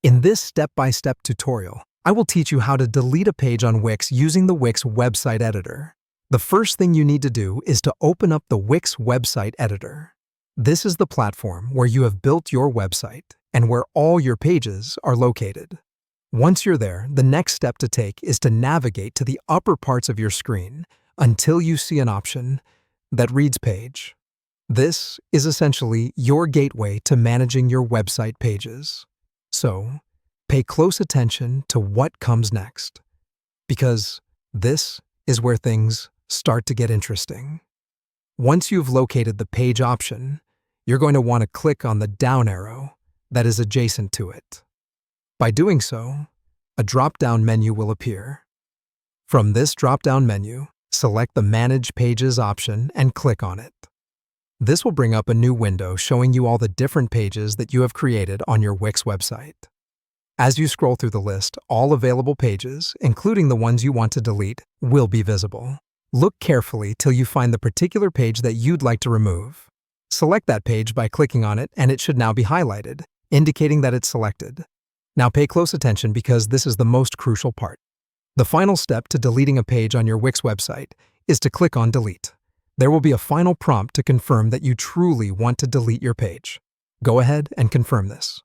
In this step-by-step tutorial, I will teach you how to delete a page on Wix using the Wix website editor. The first thing you need to do is to open up the Wix website editor. This is the platform where you have built your website and where all your pages are located. Once you're there, the next step to take is to navigate to the upper parts of your screen until you see an option that reads Page. This is essentially your gateway to managing your website pages. So, pay close attention to what comes next, because this is where things start to get interesting. Once you've located the page option, you're going to want to click on the down arrow that is adjacent to it. By doing so, a drop-down menu will appear. From this drop-down menu, select the Manage Pages option and click on it. This will bring up a new window showing you all the different pages that you have created on your Wix website. As you scroll through the list, all available pages, including the ones you want to delete, will be visible. Look carefully till you find the particular page that you'd like to remove. Select that page by clicking on it, and it should now be highlighted, indicating that it's selected. Now pay close attention because this is the most crucial part. The final step to deleting a page on your Wix website is to click on Delete. There will be a final prompt to confirm that you truly want to delete your page. Go ahead and confirm this.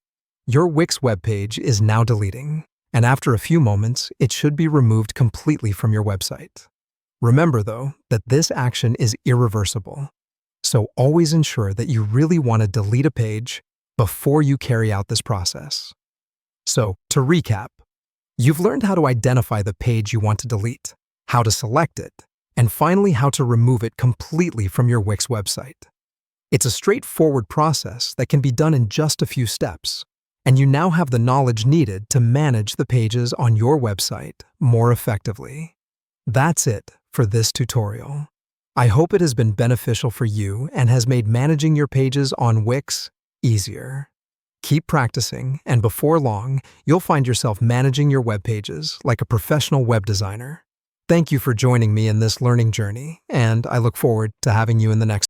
Your Wix web page is now deleting, and after a few moments, it should be removed completely from your website. Remember, though, that this action is irreversible, so always ensure that you really want to delete a page before you carry out this process. So, to recap, you've learned how to identify the page you want to delete, how to select it, and finally how to remove it completely from your Wix website. It's a straightforward process that can be done in just a few steps, and you now have the knowledge needed to manage the pages on your website more effectively. That's it for this tutorial. I hope it has been beneficial for you and has made managing your pages on Wix easier. Keep practicing, and before long, you'll find yourself managing your web pages like a professional web designer. Thank you for joining me in this learning journey, and I look forward to having you in the next